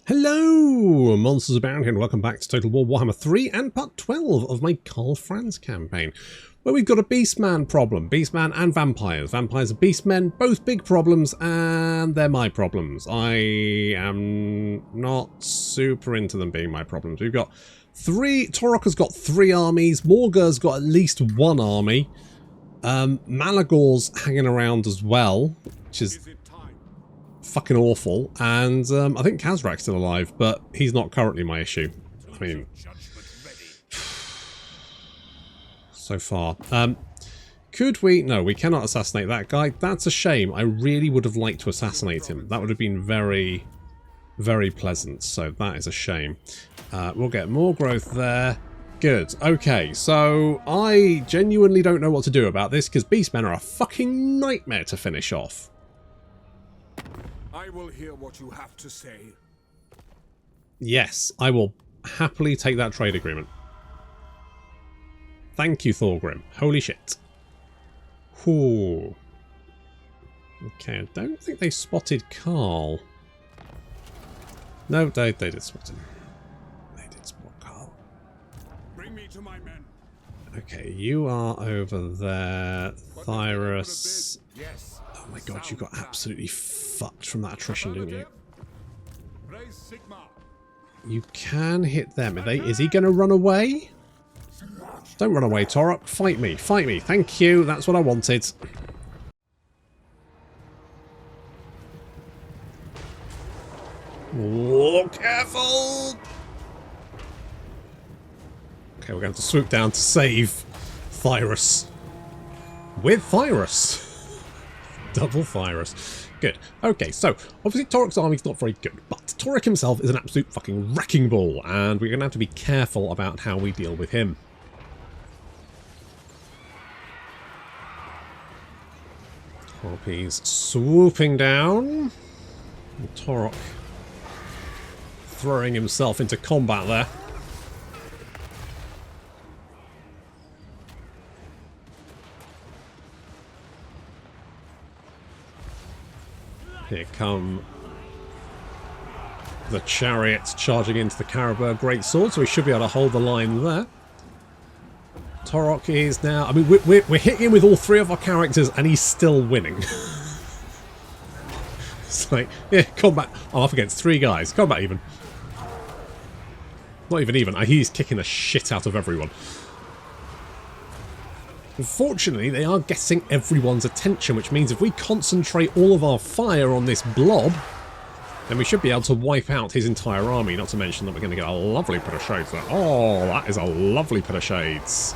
Hello, monsters abound here, and welcome back to Total War Warhammer 3 and part 12 of my Karl Franz campaign, where we've got a Beastman problem. Beastman and vampires. Vampires and Beastmen, both big problems, and they're my problems. I am not super into them being my problems. We've got Taurox has got 3 armies, Morgur's got at least 1 army, Malagor's hanging around as well, which is fucking awful, and I think Kazrak's still alive, but he's not currently my issue. I mean, so far. Could we? No, we cannot assassinate that guy. That's a shame. I really would have liked to assassinate him. That would have been very, very pleasant, so that is a shame. We'll get more growth there. Good. Okay, so I genuinely don't know what to do about this, because Beastmen are a fucking nightmare to finish off. I will hear what you have to say. Yes, I will happily take that trade agreement. Thank you, Thorgrim. Holy shit. Ooh. Okay, I don't think they spotted Karl. No, they did spot him. They did spot Karl. Bring me to my men. Okay, you are over there. Thyros. Yes. Oh my god, you got absolutely fucked from that attrition, didn't you? You can hit them. Is he going to run away? Don't run away, Taurox. Fight me. Fight me. Thank you. That's what I wanted. Oh, careful! Okay, we're going to swoop down to save Thyros. With Thyros. Double Thyros. Good. Okay, so obviously Taurox's army's not very good, but Taurox himself is an absolute fucking wrecking ball, and we're going to have to be careful about how we deal with him. Harpies swooping down. And Taurox throwing himself into combat there. Here come the chariots charging into the Caribou Greatsword, so we should be able to hold the line there. Taurox is now... I mean, we're hitting him with all 3 of our characters, and he's still winning. It's like, yeah, combat. I'm up against 3 guys. Combat even. Not even. He's kicking the shit out of everyone. Unfortunately, they are getting everyone's attention, which means if we concentrate all of our fire on this blob, then we should be able to wipe out his entire army, not to mention that we're going to get a lovely pit of shades there. Oh, that is a lovely pit of shades.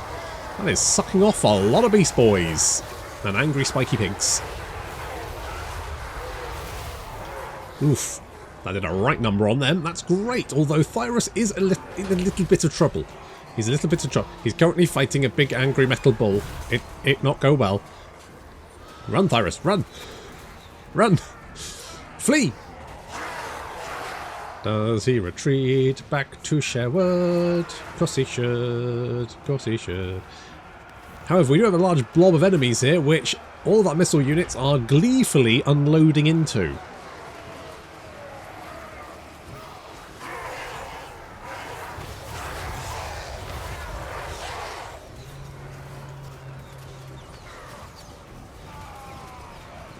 That is sucking off a lot of beast boys and angry spiky pinks. Oof, that did a right number on them. That's great, although Thyros is in a little bit of trouble. He's a little bit of trouble. He's currently fighting a big angry metal bull. It not go well. Run, Thyros, run! Run! Flee! Does he retreat back to Sherwood? Of course he should. Of course he should. However, we do have a large blob of enemies here, which all of our missile units are gleefully unloading into.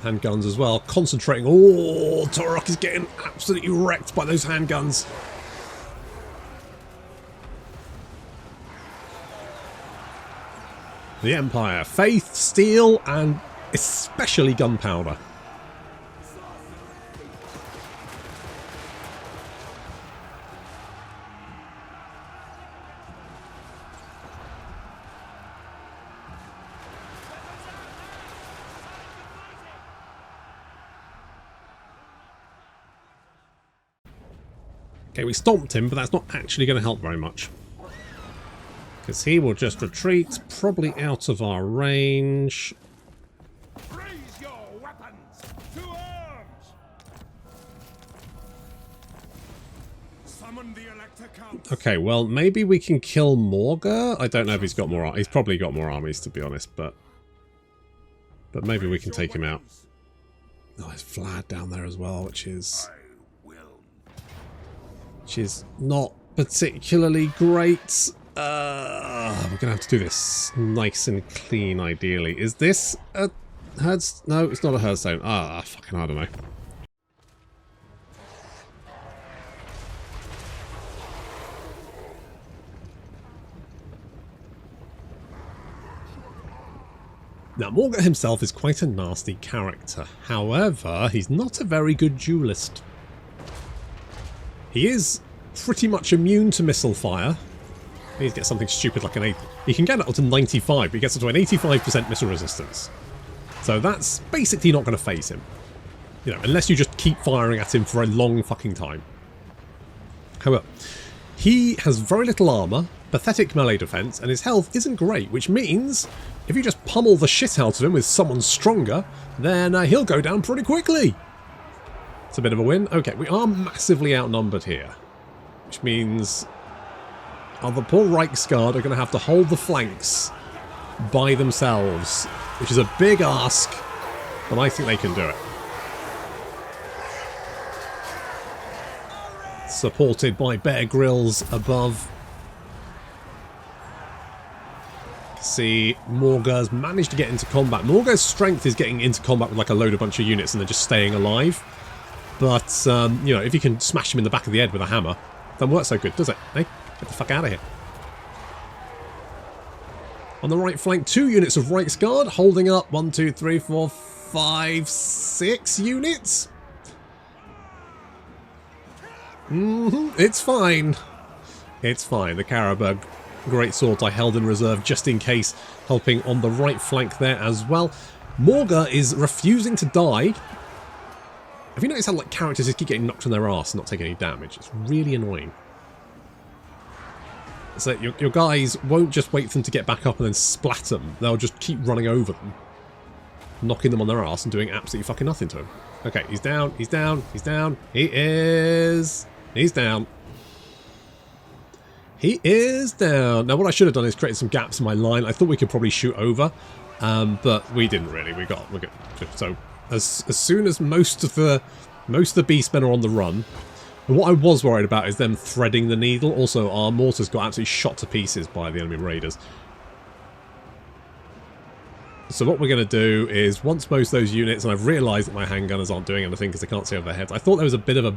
Handguns as well, concentrating. Oh, Taurox is getting absolutely wrecked by those handguns. The Empire, faith, steel, and especially gunpowder. Okay, we stomped him, but that's not actually going to help very much. Because he will just retreat, probably out of our range. Raise your weapons to arms. Summon the Elector Count. Okay, well, maybe we can kill Morgur. I don't know if he's got more. He's probably got more armies, to be honest, but maybe we can take him out. Oh, there's Vlad down there as well, which is which is not particularly great. We're going to have to do this nice and clean, ideally. Is this a herdstone? No, it's not a herdstone. Ah, fucking I don't know. Now, Morga himself is quite a nasty character. However, he's not a very good duelist. He is pretty much immune to missile fire. He needs to get something stupid like an 8. He can get it up to 95, but he gets up to an 85% missile resistance. So that's basically not going to phase him. You know, unless you just keep firing at him for a long fucking time. However, he has very little armor, pathetic melee defense, and his health isn't great, which means if you just pummel the shit out of him with someone stronger, then he'll go down pretty quickly. It's a bit of a win. Okay, we are massively outnumbered here, which means the poor Reichsguard are going to have to hold the flanks by themselves, which is a big ask, but I think they can do it. Supported by Bear Grylls above. See, Morga's managed to get into combat. Morga's strength is getting into combat with like a bunch of units and then just staying alive. But, you know, if you can smash him in the back of the head with a hammer, doesn't work so good, does it? Hey, get the fuck out of here. On the right flank, 2 units of Reichsguard holding up 1, 2, 3, 4, 5, 6 units. It's fine. It's fine. The Karabag greatsword I held in reserve just in case, helping on the right flank there as well. Morga is refusing to die. Have you noticed how like characters just keep getting knocked on their arse and not taking any damage? It's really annoying. So your guys won't just wait for them to get back up and then splat them. They'll just keep running over them, knocking them on their arse and doing absolutely fucking nothing to them. Okay, he's down, he's down, he's down. He's down. He is down. Now what I should have done is create some gaps in my line. I thought we could probably shoot over, but we didn't really. We're good. So as soon as most of the beastmen are on the run, and what I was worried about is them threading the needle. Also, our mortars got absolutely shot to pieces by the enemy raiders. So what we're going to do is, once most of those units, and I've realised that my handgunners aren't doing anything because they can't see over their heads. I thought there was a bit of a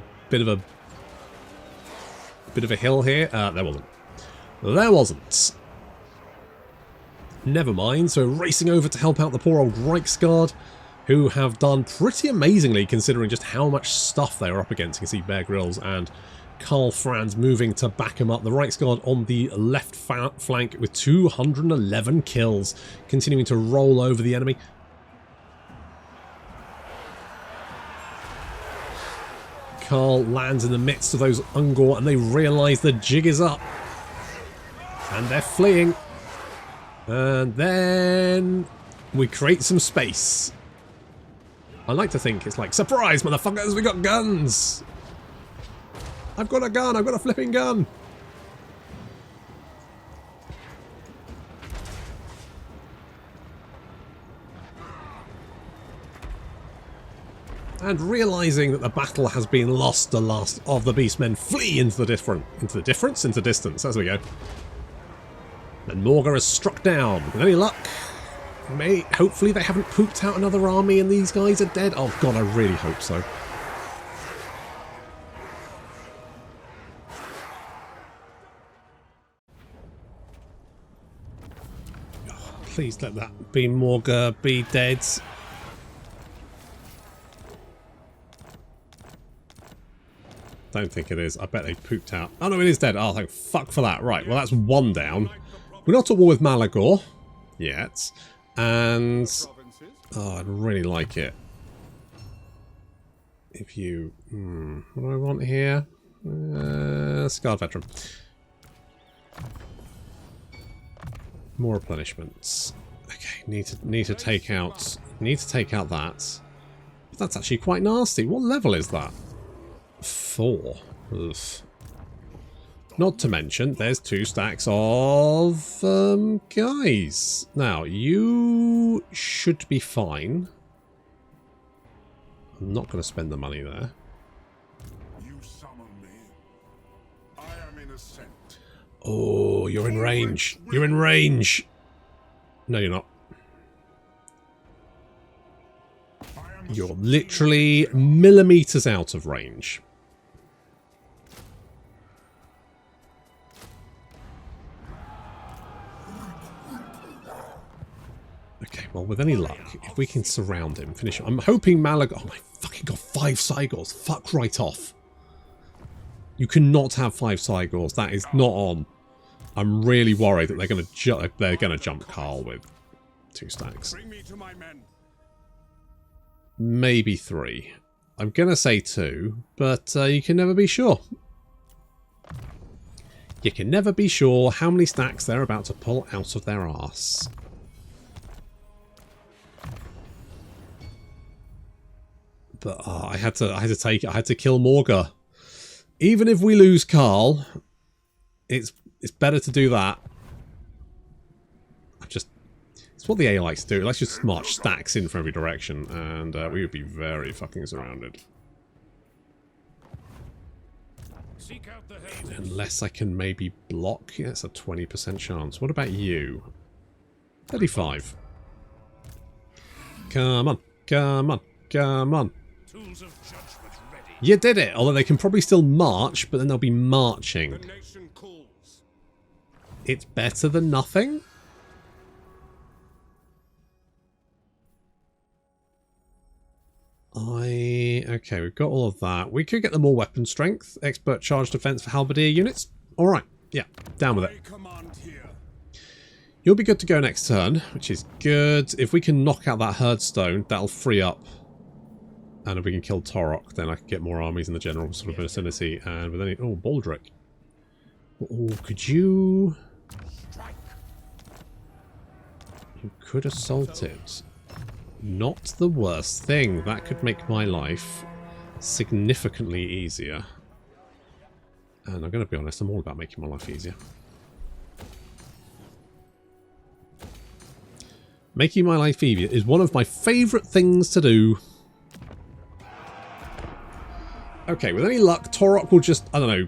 hill here. There wasn't. There wasn't. Never mind. So racing over to help out the poor old Reichsguard, who have done pretty amazingly considering just how much stuff they are up against. You can see Bear Grylls and Karl Franz moving to back him up. The Reichsguard on the left flank with 211 kills, continuing to roll over the enemy. Karl lands in the midst of those Ungor and they realise the jig is up. And they're fleeing. And then we create some space. I like to think it's like, surprise motherfuckers, we got guns! I've got a gun, I've got a flipping gun! And realising that the battle has been lost, the last of the beastmen flee into the distance, as we go. And Morga is struck down. With any luck, hopefully they haven't pooped out another army and these guys are dead. Oh god, I really hope so. Oh, please let that be Morga be dead. Don't think it is. I bet they pooped out. Oh no, it is dead. Oh, thank fuck for that. Right, well that's one down. We're not at war with Malagor yet. And oh, I'd really like it if you... what do I want here? Scarred Veteran. More replenishments. Okay, need to take out that. But that's actually quite nasty. What level is that? 4. Ugh. Not to mention, there's 2 stacks of guys. Now, you should be fine. I'm not going to spend the money there. You summon me. the scent. Oh, you're in range. You're in range. No, you're not. You're literally millimeters out of range. Okay, well, with any luck, if we can surround him, finish him. I'm hoping Malagor... Oh, my fucking god, 5 Cygors. Fuck right off. You cannot have 5 Cygors. That is not on. I'm really worried that they're gonna jump Karl with 2 stacks. Bring me to my men. Maybe 3. I'm gonna say 2, but you can never be sure. You can never be sure how many stacks they're about to pull out of their arse. But I had to take it. I had to kill Morga. Even if we lose Karl, it's better to do that. It's what the AI likes to do. It likes to just march stacks in from every direction, and we would be very fucking surrounded. Seek out the Unless I can maybe block. Yeah, it's a 20% chance. What about you? 35. Come on. Come on. Come on. tools of judgment ready. You did it! Although they can probably still march, but then they'll be marching. The nation calls. It's better than nothing? Okay, we've got all of that. We could get them more weapon strength. Expert charge defense for halberdier units. Alright, yeah, down with it. I command here. You'll be good to go next turn, which is good. If we can knock out that herdstone, that'll free up. And if we can kill Taurox, then I can get more armies in the general sort of vicinity. And with any... Oh, Baldric. Oh, could you... You could assault it. Not the worst thing. That could make my life significantly easier. And I'm going to be honest, I'm all about making my life easier. Making my life easier is one of my favourite things to do. Okay, with any luck, Taurox will just, I don't know,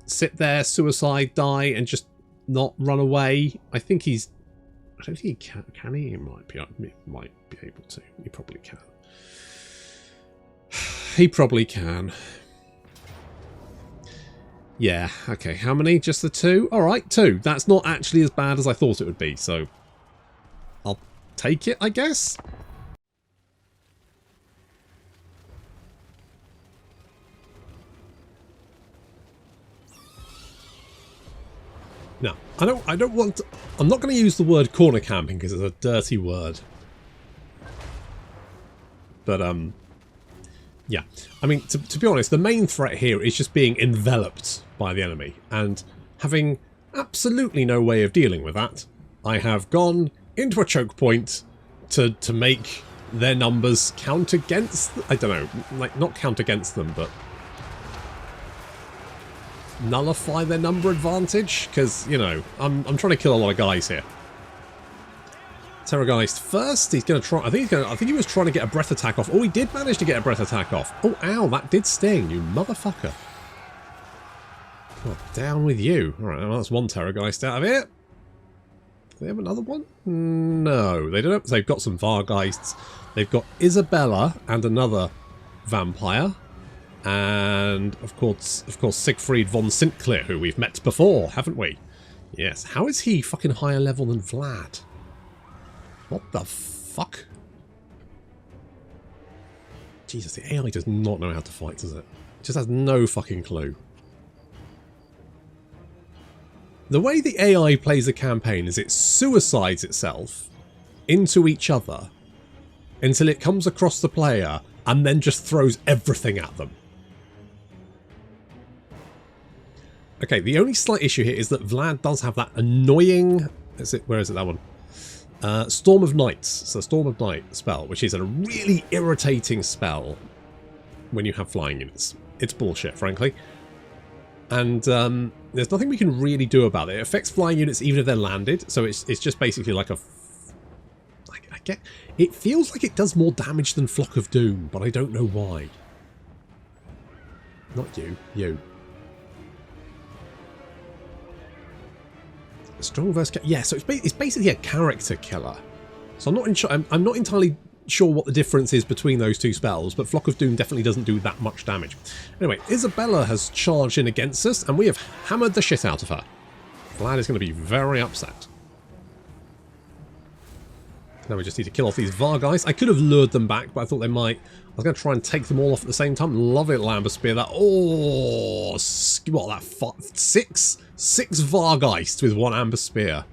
sit there, suicide, die, and just not run away. I think he's... I don't think he can. Can he? He might be able to. He probably can. He probably can. Yeah, okay. How many? Just the 2? Alright, 2. That's not actually as bad as I thought it would be, so... I'll take it, I guess? No, I don't want to, I'm not going to use the word corner camping because it's a dirty word. But, yeah. I mean, to be honest, the main threat here is just being enveloped by the enemy. And having absolutely no way of dealing with that, I have gone into a choke point to make their numbers count against... I don't know, like, not count against them, but... nullify their number advantage, because, you know, I'm trying to kill a lot of guys here. Terrorgeist first, he's going to try, I think he was trying to get a breath attack off. Oh, he did manage to get a breath attack off. Oh, ow, that did sting, you motherfucker. Oh, down with you. Alright, well, that's one Terrorgeist out of here. Do they have another one? No, they don't. They've got some Vargeists. They've got Isabella and another vampire. And, of course, Siegfried von Sintclair, who we've met before, haven't we? Yes. How is he fucking higher level than Vlad? What the fuck? Jesus, the AI does not know how to fight, does it? It just has no fucking clue. The way the AI plays a campaign is it suicides itself into each other until it comes across the player and then just throws everything at them. Okay, the only slight issue here is that Vlad does have that annoying... Where is it, that one? Storm of Nights. So Storm of Night spell, which is a really irritating spell when you have flying units. It's bullshit, frankly. And there's nothing we can really do about it. It affects flying units even if they're landed, so it's just basically like a... I get... It feels like it does more damage than Flock of Doom, but I don't know why. Not you. You. Strong versus... Yeah, so it's basically a character killer. So I'm not entirely sure what the difference is between those two spells, but Flock of Doom definitely doesn't do that much damage. Anyway, Isabella has charged in against us, and we have hammered the shit out of her. Vlad is going to be very upset. Now we just need to kill off these Vargeist. I could have lured them back, but I thought they might. I was going to try and take them all off at the same time. Love it, Lambert Spear. That, oh, what, that, six Vargeist with one Amber Spear.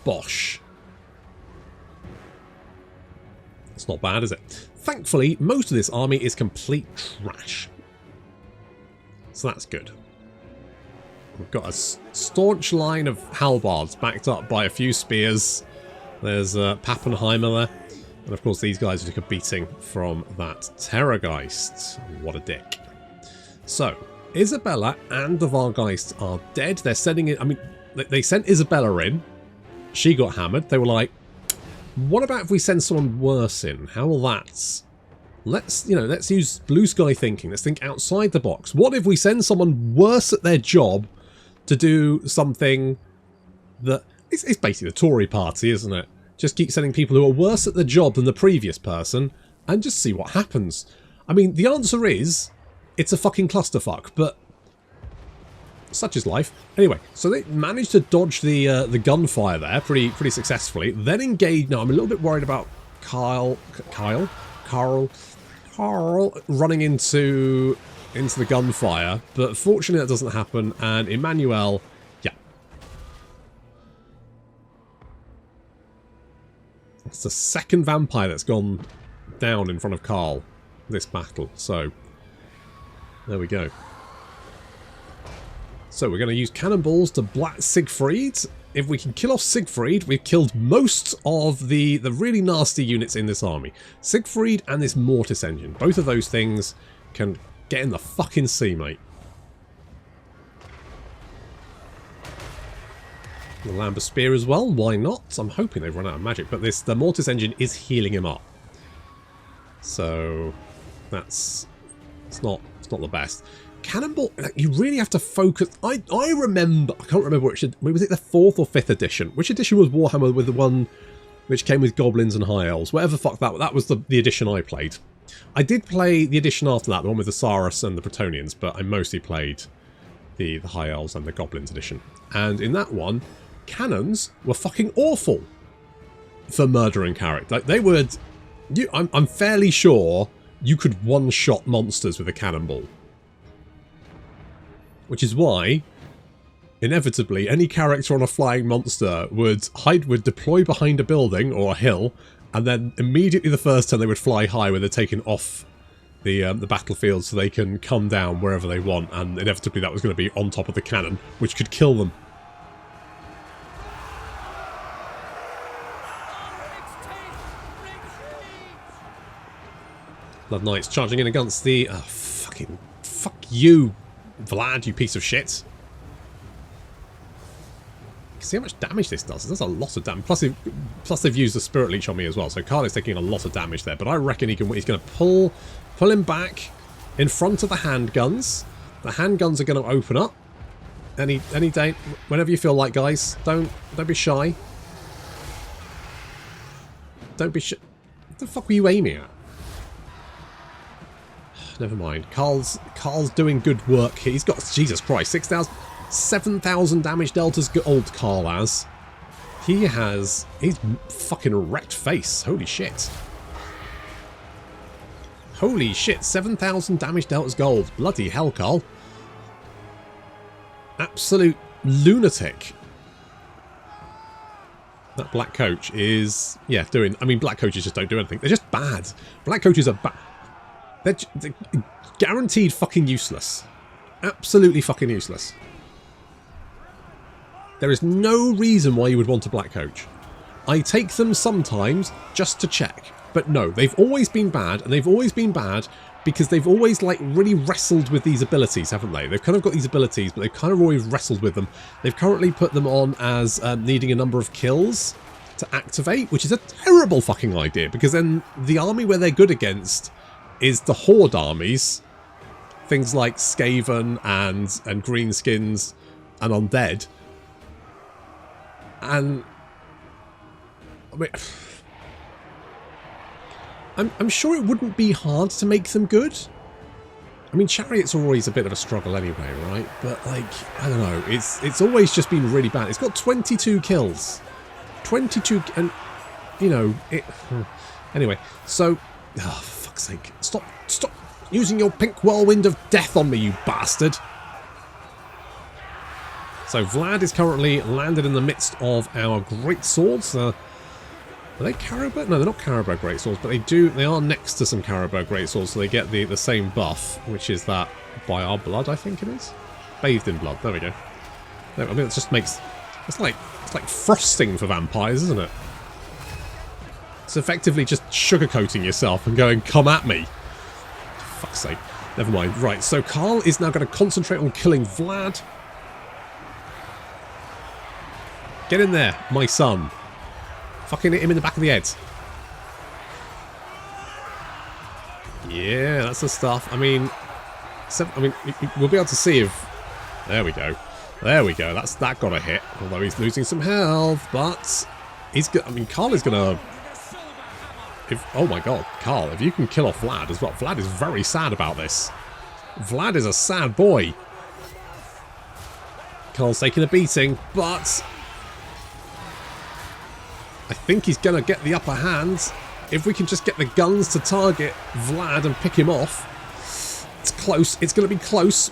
Bosh. It's not bad, is it? Thankfully, most of this army is complete trash. So that's good. We've got a staunch line of halbards backed up by a few spears. There's Pappenheimer there. And of course these guys took a beating from that Terrorgeist. What a dick. So, Isabella and the Vargeist are dead. They're sending it... I mean, they sent Isabella in. She got hammered. They were like, what about if we send someone worse in? How will that... Let's use blue sky thinking. Let's think outside the box. What if we send someone worse at their job to do something that... It's basically the Tory party, isn't it? Just keep sending people who are worse at the job than the previous person and just see what happens. I mean, the answer is it's a fucking clusterfuck, but such is life. Anyway, so they managed to dodge the gunfire there pretty successfully. Then engage. Now, I'm a little bit worried about Karl running into the gunfire, but fortunately that doesn't happen, and Emmanuel... It's the second vampire that's gone down in front of Karl this battle. So, there we go. So we're going to use cannonballs to black Siegfried. If we can kill off Siegfried, we've killed most of the really nasty units in this army. Siegfried and this Mortis engine. Both of those things can get in the fucking sea, mate. The Lambert Spear as well, why not? I'm hoping they've run out of magic, but the Mortis engine is healing him up. So it's not the best. Cannonball, you really have to focus. I remember, I can't remember which, was it the 4th or 5th edition? Which edition was Warhammer with the one which came with goblins and high elves? Whatever the fuck that was the edition I played. I did play the edition after that, the one with the Saurus and the Bretonnians, but I mostly played the high elves and the goblins edition. And in that one, cannons were fucking awful for murdering character. Like, they would... I'm fairly sure you could one-shot monsters with a cannonball. Which is why, inevitably, any character on a flying monster would deploy behind a building or a hill, and then immediately the first turn they would fly high when they're taken off the battlefield so they can come down wherever they want, and inevitably that was going to be on top of the cannon, which could kill them. Blood Knights charging in against the... Oh, fuck you, Vlad, you piece of shit. You can see how much damage this does. It does a lot of damage. Plus they've used the Spirit Leech on me as well, so Karl is taking a lot of damage there. But I reckon he's going to pull him back in front of the handguns. The handguns are going to open up any day, whenever you feel like, guys. Don't be shy. Don't be shy. What the fuck were you aiming at? Never mind. Karl's doing good work here. He's got, Jesus Christ, 7,000 damage deltas old Karl has. He's fucking wrecked face. Holy shit. Holy shit, 7,000 damage deltas gold. Bloody hell, Karl. Absolute lunatic. That black coach is, yeah, doing... I mean, black coaches just don't do anything. They're just bad. Black coaches are bad. They're guaranteed fucking useless. Absolutely fucking useless. There is no reason why you would want a black coach. I take them sometimes just to check. But no, they've always been bad, and they've always been bad because they've always, like, really wrestled with these abilities, haven't they? They've kind of got these abilities, but they've kind of always wrestled with them. They've currently put them on as needing a number of kills to activate, which is a terrible fucking idea, because then the army where they're good against is the Horde armies. Things like Skaven and Greenskins and Undead. And I mean, I'm sure it wouldn't be hard to make them good. I mean, Chariot's always a bit of a struggle anyway, right? But, like, I don't know. It's always just been really bad. It's got 22 kills. 22... And, you know, it... Anyway, so... Oh, for fuck's sake. Stop using your pink whirlwind of death on me, you bastard. So, Vlad is currently landed in the midst of our great swords. Are they Caribou? No, they're not Caribou greatswords, but they are next to some Caribou greatswords, so they get the same buff, which is that by our blood, I think it is. Bathed in blood. There we go. I mean, it just makes it's like frosting for vampires, isn't it? It's effectively just sugarcoating yourself and going, "Come at me." For fuck's sake. Never mind. Right. So Karl is now going to concentrate on killing Vlad. Get in there, my son. Fucking hit him in the back of the head. Yeah, that's the stuff. I mean, we'll be able to see if... There we go. There we go. That got a hit. Although he's losing some health, but he's... I mean, Karl is going to... Oh my god, Karl, if you can kill off Vlad as well. Vlad is very sad about this. Vlad is a sad boy. Karl's taking a beating, but... I think he's going to get the upper hand. If we can just get the guns to target Vlad and pick him off. It's close. It's going to be close.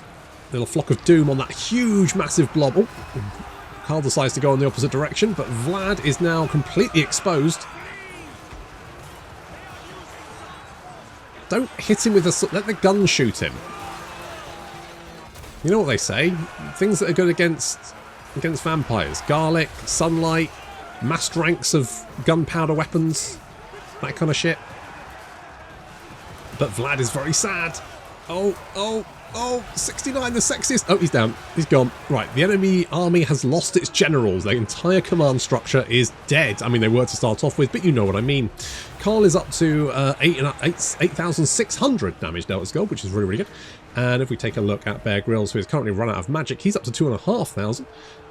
Little flock of doom on that huge, massive blob. Oh, Karl decides to go in the opposite direction, but Vlad is now completely exposed. Don't hit him with the... Let the gun shoot him. You know what they say? Things that are good against vampires. Garlic, sunlight... massed ranks of gunpowder weapons, that kind of shit. But Vlad is very sad. Oh, 69, the sexiest. Oh, he's down. He's gone. Right, the enemy army has lost its generals. Their entire command structure is dead. I mean, they were to start off with, but you know what I mean. Karl is up to 8,600 damage dealt as gold, which is really, really good. And if we take a look at Bear Grylls, who is currently run out of magic, he's up to 2,500.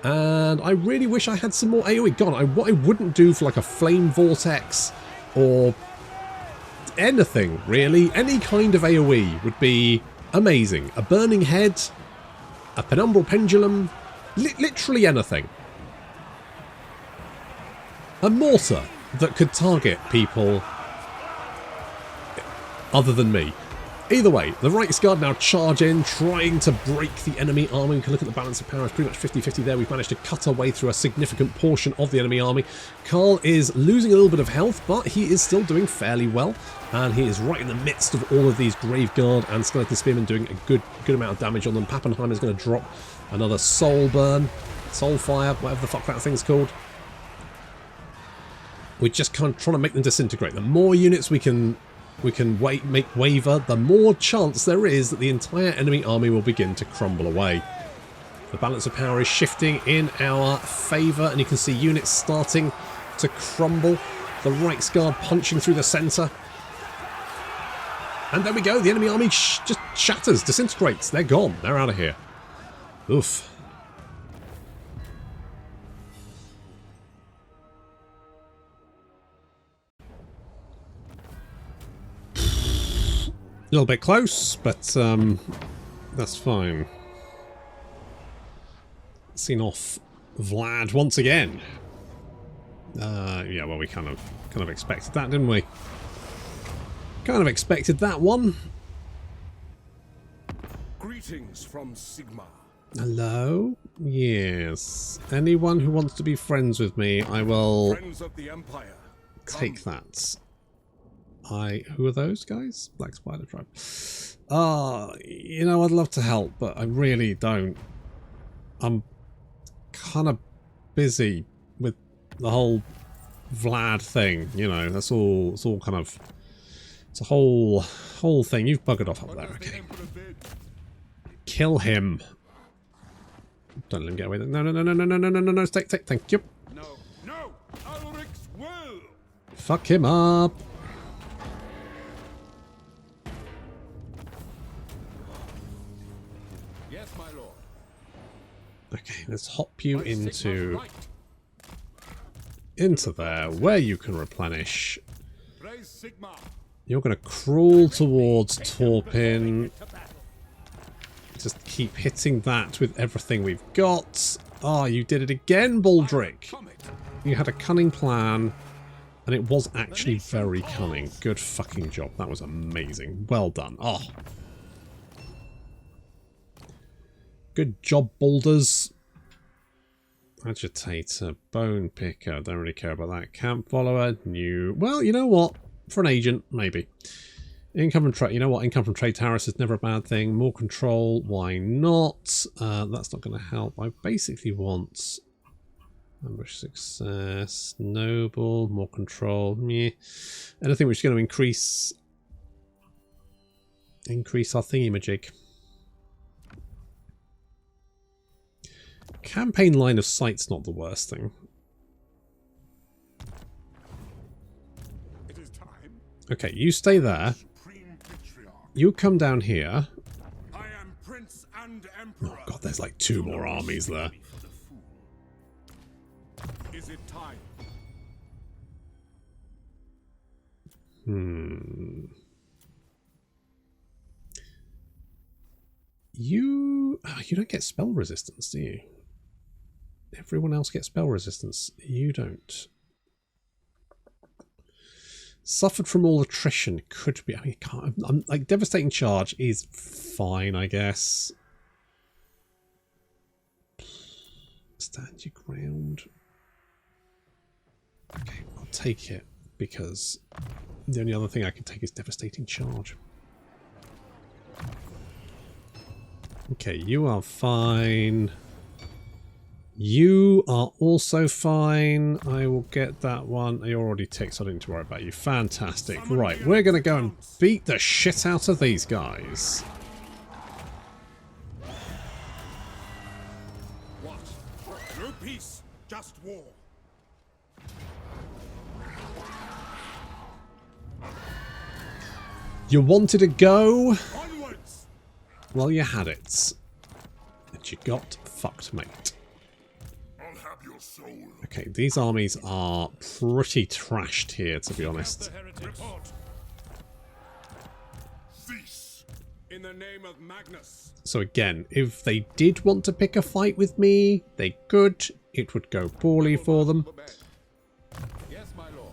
And I really wish I had some more AoE. God, what I wouldn't do for like a flame vortex or anything, really. Any kind of AoE would be amazing. A burning head, a penumbral pendulum, literally anything. A mortar that could target people other than me. Either way, the Reichsguard now charge in, trying to break the enemy army. We can look at the balance of power. It's pretty much 50-50 there. We've managed to cut our way through a significant portion of the enemy army. Karl is losing a little bit of health, but he is still doing fairly well. And he is right in the midst of all of these Graveguard and Skeleton Spearmen doing a good amount of damage on them. Pappenheim is going to drop another Soul Burn, Soul Fire, whatever the fuck that thing's called. We're just kind of trying to make them disintegrate. The more units we can make waver, the more chance there is that the entire enemy army will begin to crumble away. The balance of power is shifting in our favour, and you can see units starting to crumble. The Reichsguard punching through the centre. And there we go, the enemy army just shatters, disintegrates. They're gone, they're out of here. Oof. A little bit close, but that's fine. Seen off Vlad once again. Yeah, well, we kind of expected that, didn't we? Kind of expected that one. Greetings from Sigma. Hello? Yes. Anyone who wants to be friends with me, I will Friends of the Empire. take that. Who are those guys? Black Spider Tribe. You know, I'd love to help, but I really don't. I'm kind of busy with the whole Vlad thing, you know, it's all kind of, it's a whole thing. You've buggered off up there, okay. Kill him. Don't let him get away. No, take, thank you. No, Taurox will. Fuck him up. Yes, my lord. Okay, let's hop you into into there, where you can replenish. Raise Sigma. You're going to crawl towards Torpin. Just keep hitting that with everything we've got. Oh, you did it again, Baldric. You had a cunning plan, and it was actually very cunning. Good fucking job. That was amazing. Well done. Oh. Good job, Boulders. Agitator, Bone Picker. Don't really care about that. Camp Follower. New. Well, you know what? For an agent, maybe. Income from trade. You know what? Income from trade tariffs is never a bad thing. More control. Why not? That's not going to help. I basically want ambush success, noble, more control. Meh. Anything which is going to increase our thingy-majig. Campaign line of sight's not the worst thing. It is time. Okay, you stay there. You come down here. I am Prince and Emperor. Oh god, there's like 2 more armies there. Is it time? You don't get spell resistance, do you? Everyone else gets spell resistance. You don't. Suffered from all attrition. Could be. I mean, I'm like, devastating charge is fine, I guess. Stand your ground. Okay, I'll take it because the only other thing I can take is devastating charge. Okay, you are fine. You are also fine. I will get that one. You're already ticked, so I don't need to worry about you. Fantastic. Right, we're going to go and beat the shit out of these guys. What? No peace, just war. You wanted to go? Onwards. Well, you had it. And you got fucked, mate. Okay, these armies are pretty trashed here, to be honest. In the name of Magnus. So again, if they did want to pick a fight with me, they could. It would go poorly for them. Yes, my lord.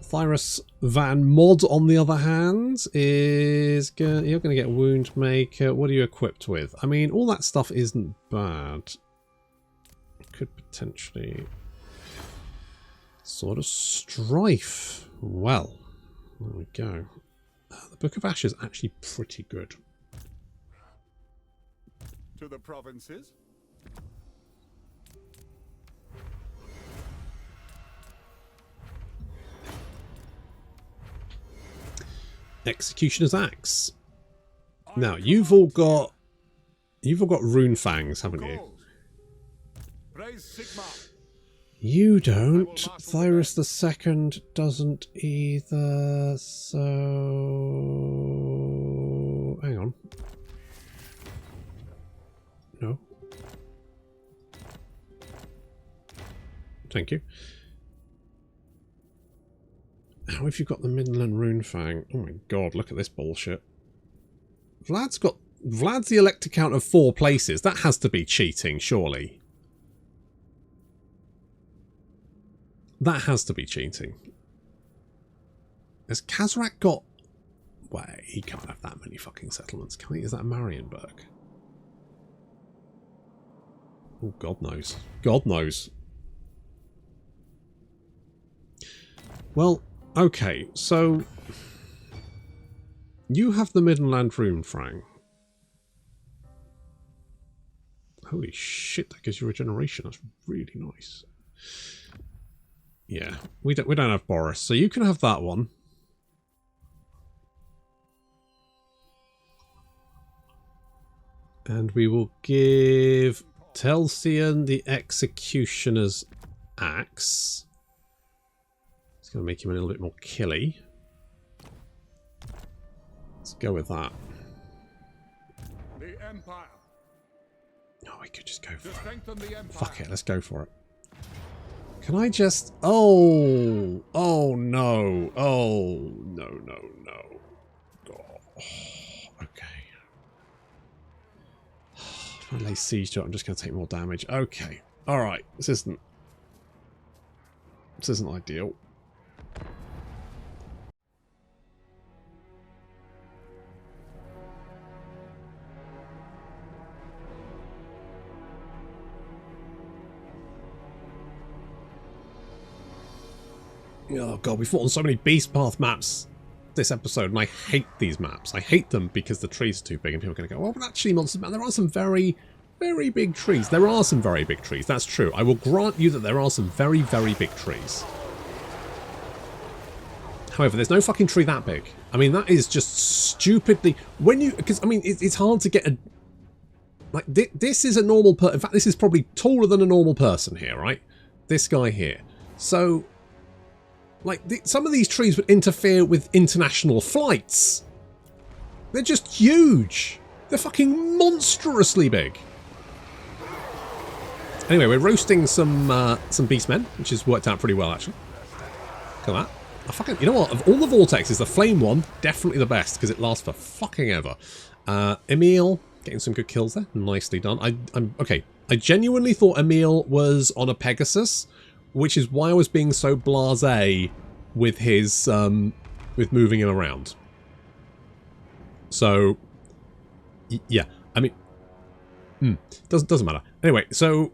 Thyrus Van Mod, on the other hand, is you're going to get Wound Maker. What are you equipped with? I mean, all that stuff isn't bad. Could potentially sort of strife. Well, there we go. The Book of Ashes is actually pretty good. To the provinces. Executioner's Axe. Now you've all got rune fangs, haven't you? You don't. Thyrus II doesn't either. So hang on. No. Thank you. How have you got the Midland Rune Fang? Oh my god, look at this bullshit. Vlad's the elector count of 4 places. That has to be cheating, surely. That has to be cheating. Has Kazarak got... Wait, he can't have that many fucking settlements, can he? Is that Marienburg? Oh, God knows. God knows. Well, okay, so... You have the Midland Rune Fang. Holy shit, that gives you regeneration. That's really nice. Yeah, we don't have Boris, so you can have that one. And we will give Telsian the Executioner's Axe. It's going to make him a little bit more killy. Let's go with that. The Empire. No, we could just go for it. Fuck it, let's go for it. Can I just... Oh. Oh, no. Oh, no, no, no. Oh, okay. If I lay siege to it, I'm just going to take more damage. Okay. Alright. This isn't ideal. Oh god, we fought on so many Beast Path maps this episode, and I hate these maps. I hate them because the trees are too big, and people are going to go, well, but actually, Monsters, man, there are some very, very big trees. There are some very big trees, that's true. I will grant you that there are some very, very big trees. However, there's no fucking tree that big. I mean, that is just stupidly... When you... Because, I mean, it's hard to get a... Like, this is a normal person. In fact, this is probably taller than a normal person here, right? This guy here. So... Like, some of these trees would interfere with international flights. They're just huge. They're fucking monstrously big. Anyway, we're roasting some Beastmen, which has worked out pretty well, actually. Look at that. I fucking, you know what? Of all the vortexes, the flame one, definitely the best, because it lasts for fucking ever. Emil, getting some good kills there. Nicely done. I'm okay. I genuinely thought Emil was on a Pegasus, which is why I was being so blasé with his with moving him around. So yeah, I mean, doesn't matter. Anyway, so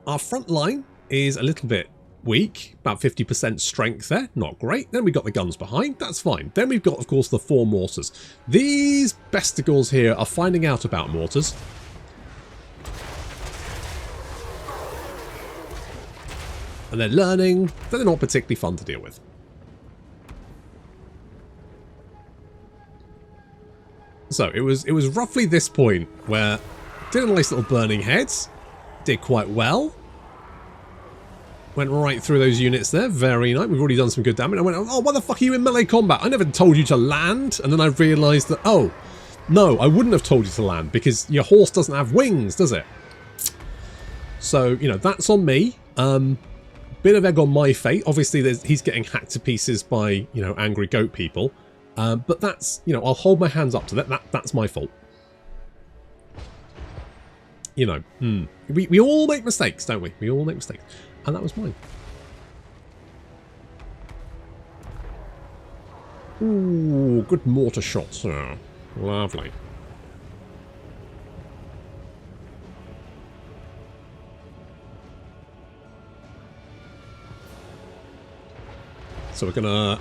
our front line is a little bit weak, about 50% strength there, not great. Then we've got the guns behind, that's fine. Then we've got, of course, the 4 mortars. These besticles here are finding out about mortars. And they're learning that they're not particularly fun to deal with. So it was roughly this point where did a nice little burning heads, did quite well. Went right through those units there, very nice. We've already done some good damage. I went, oh, why the fuck are you in melee combat? I never told you to land. And then I realised that, oh, no, I wouldn't have told you to land because your horse doesn't have wings, does it? So, you know, that's on me. Bit of egg on my fate. Obviously, he's getting hacked to pieces by, you know, angry goat people. But that's, you know, I'll hold my hands up to that. That's my fault. You know, we all make mistakes, don't we? We all make mistakes. And that was mine. Ooh, good mortar shot, sir. Lovely. So we're gonna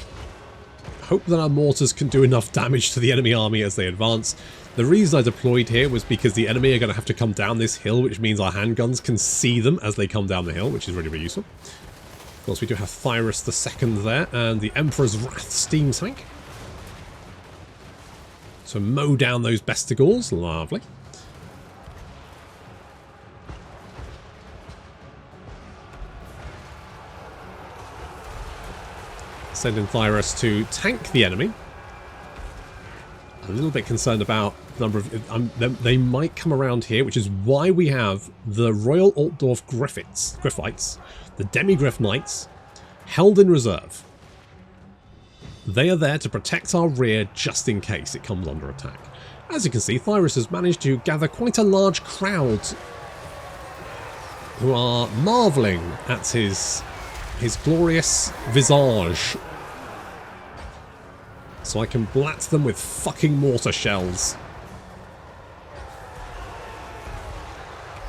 hope that our mortars can do enough damage to the enemy army as they advance. The reason I deployed here was because the enemy are going to have to come down this hill, which means our handguns can see them as they come down the hill, which is really, really useful. Of course, we do have Thyrus II there, and the Emperor's Wrath steam tank. So mow down those bestigals. Lovely. Send in Thyrus to tank the enemy. A little bit concerned about the number of... they might come around here, which is why we have the Royal Altdorf Griffites, the Demigriff Knights, held in reserve. They are there to protect our rear just in case it comes under attack. As you can see, Thyrus has managed to gather quite a large crowd who are marvelling at his glorious visage. So I can blat them with fucking mortar shells.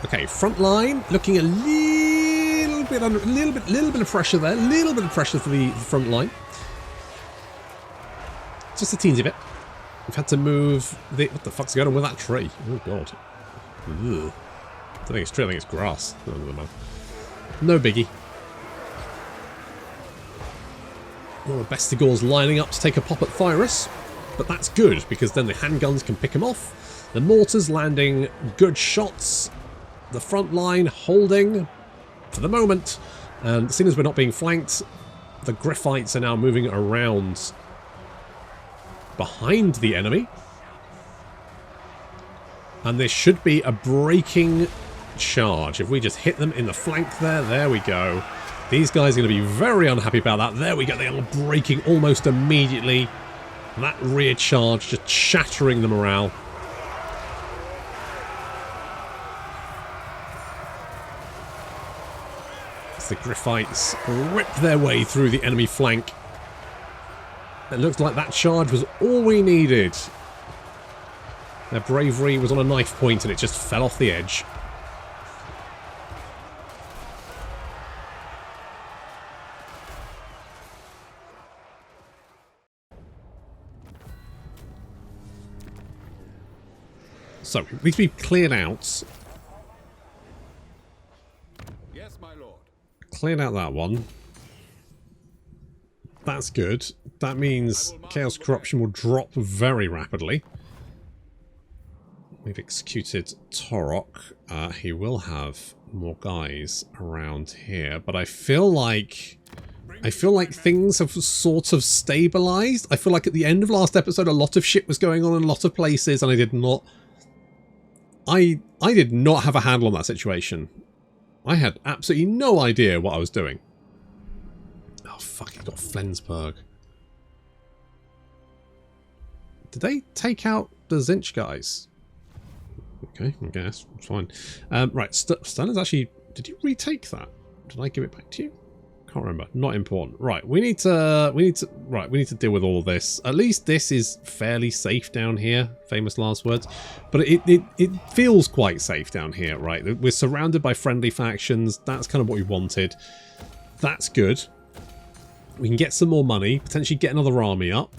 Okay, front line looking a little bit under, little bit of pressure there, little bit of pressure for the front line. Just a teensy bit. We've had to move the... What the fuck's going on with that tree? Oh god. Ugh. I think it's tree, I think it's grass. No biggie. All the bestigals lining up to take a pop at Thyrus, but that's good because then the handguns can pick him off. The mortars landing good shots. The front line holding for the moment, and seeing as we're not being flanked, the Griffites are now moving around behind the enemy, and this should be a breaking charge. If we just hit them in the flank there we go. These guys are going to be very unhappy about that. There we go. They are breaking almost immediately. That rear charge just shattering the morale. As the Griffites rip their way through the enemy flank. It looks like that charge was all we needed. Their bravery was on a knife point and it just fell off the edge. So, it needs to be cleared out. Yes, my lord. Cleared out that one. That's good. That means Chaos Corruption will drop very rapidly. We've executed Taurox. He will have more guys around here, but I feel like things have sort of stabilized. I feel like at the end of last episode, a lot of shit was going on in a lot of places, and I did not have a handle on that situation. I had absolutely no idea what I was doing. Oh fuck, he got Flensburg. Did they take out the Zinch guys? Okay, I guess. It's fine. Right, Stanley's actually... Did you retake that? Did I give it back to you? Can't remember. Not important. Right, we need to deal with all of this. At least this is fairly safe down here. Famous last words. But it feels quite safe down here, right? We're surrounded by friendly factions. That's kind of what we wanted. That's good. We can get some more money. Potentially get another army up.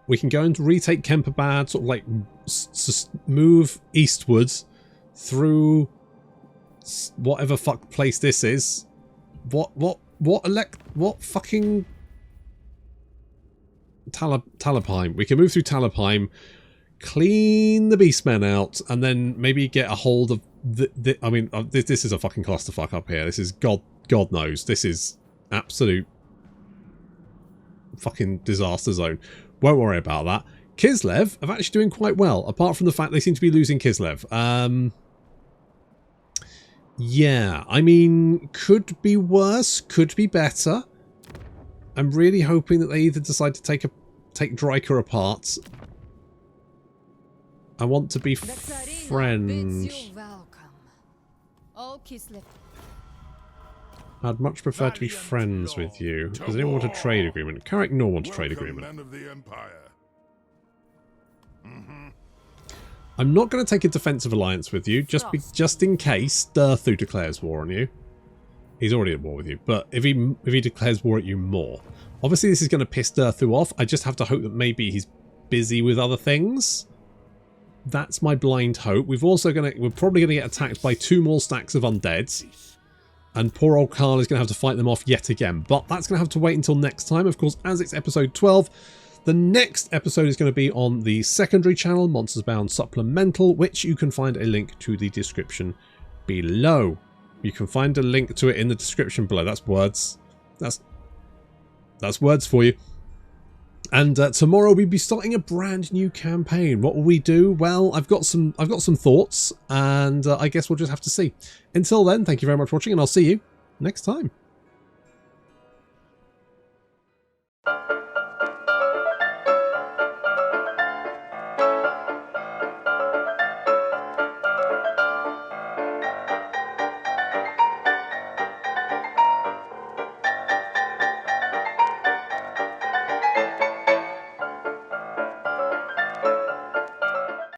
We can go and retake Kemperbad, sort of like move eastwards through whatever fuck place this is. What fucking Talabheim. We can move through Talabheim, clean the Beastmen out, and then maybe get a hold of I mean, this is a fucking clusterfuck up here. This is God knows. This is absolute fucking disaster zone. Won't worry about that. Kislev are actually doing quite well, apart from the fact they seem to be losing Kislev. Yeah, I mean, could be worse, could be better. I'm really hoping that they either decide to take Dryker apart. I want to be friends. I'd much prefer to be friends with you. Does anyone want a trade agreement? Carrick nor want a trade agreement. I'm not going to take a defensive alliance with you, just in case Durthu declares war on you. He's already at war with you, but if he declares war at you more. Obviously this is going to piss Durthu off. I just have to hope that maybe he's busy with other things. That's my blind hope. We're probably going to get attacked by 2 more stacks of undeads. And poor old Karl is going to have to fight them off yet again. But that's going to have to wait until next time. Of course, as it's episode 12, the next episode is going to be on the secondary channel, Monsters Bound Supplemental, which you can find a link to the description below. You can find a link to it in the description below. That's words. That's words for you. And tomorrow we'll be starting a brand new campaign. What will we do? Well, I've got some thoughts, and I guess we'll just have to see. Until then, thank you very much for watching, and I'll see you next time.